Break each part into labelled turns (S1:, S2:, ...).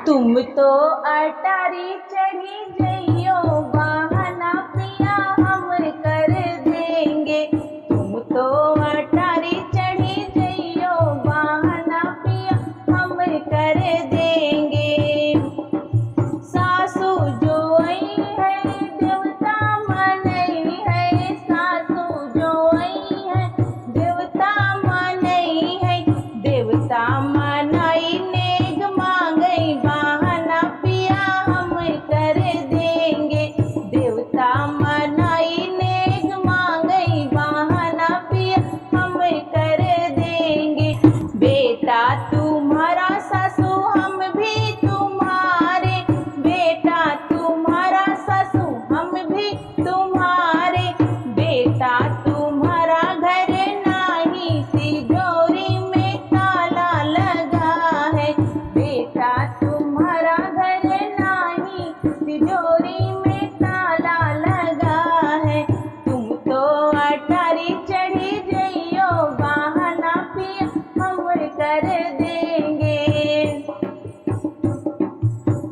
S1: तुम तो अटारी चढ़ी जइयो बहाना पिया हम कर देंगे। तुम तो अटारी चढ़ी जइयो बहाना पिया हम कर देंगे। सासू जो आई है देवता मनई है, सासू जो आई है देवता मनई है। देवता मनाई नेग मांगई बहाना पिया हम कर देंगे। देवता मनाई नेग मांगई बहाना पिया हम कर देंगे। बेटा तुम्हारा सासू हम भी तुम्हारे, बेटा तुम्हारा सासू हम भी तुम्हारे। बेटा तुम्हारा घर नाही तिजोरी में ताला लगा है। बेटा तुम्हारा घर नाही तिजोरी में ताला लगा है। तुम तो अटारी चढ़ी जइयो बहाना पिया हम कर देंगे।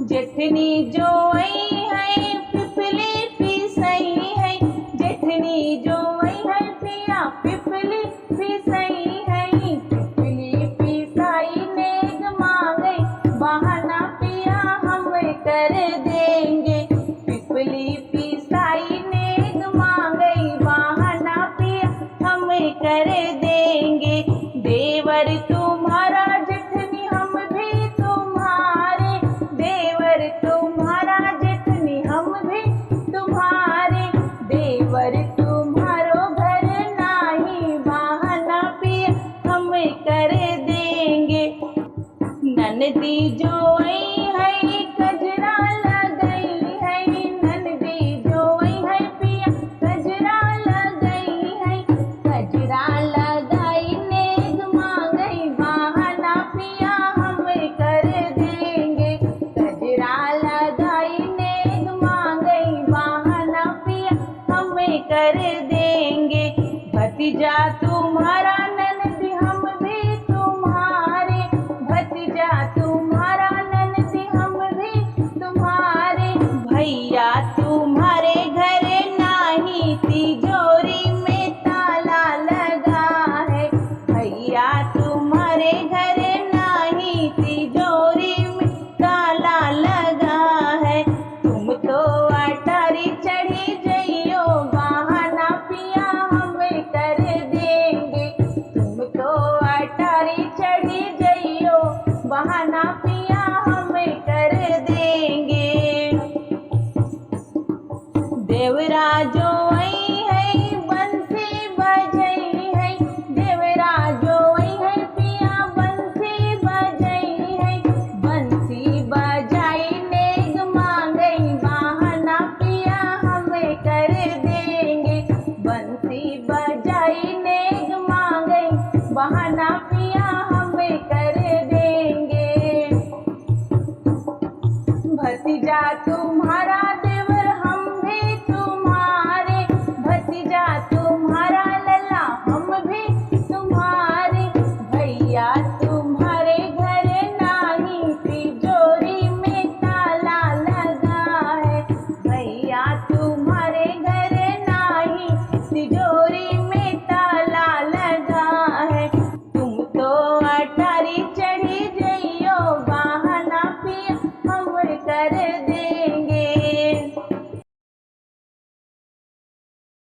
S1: जेठनी जो आई है पिपली पिसई है, जेठनी जो आई है पिया पिपली पिसई है। पिपली पिसाई नेग मांगई बहाना पिया हम कर देंगे। पिपली पिसाई नेग मांगई बहाना पिया हम कर देंगे। देवर तुम्हारा जेठनी हम भी तुम्हारे, देवर तुम्हारा जेठनी हम भी तुम्हारे। देवर तुम्हारो घर नाही बहाना पिया हम कर देंगे। ननदी जो आई है कजरा लगई है, ननदी जो आई है पिया कजरा लगई है। कजरा लगाई नेग मांगई बहाना पिया हम कर देंगे। कजरा लगाई नेग मांगई बहाना पिया हम कर देंगे। भतीजा तुम्हारा ननदी हम भी तुम्हारे, भतीजा तुम्हारा ननदी हम भी तुम्हारे। भैया तुम्हारे घर नाही तिजोरी में ताला लगा है। भैया तुम्हारे घर नाही तिजोरी में ताला लगा है। तुम तो अटारी चढ़ी जइयो बहाना पिया हम कर देंगे। तुम तो अटारी चढ़ी जइयो बहाना पिया हम कर देंगे। देवरा जो आई है बंसी बजई है, देवरा जो आई है पिया बंसी बजई है। बंसी बजाई नेग मांगई बहाना पिया हम कर देंगे। बंसी बजाई नेग मांगई बहाना पिया हम कर देंगे। भतीजा तुम्हारा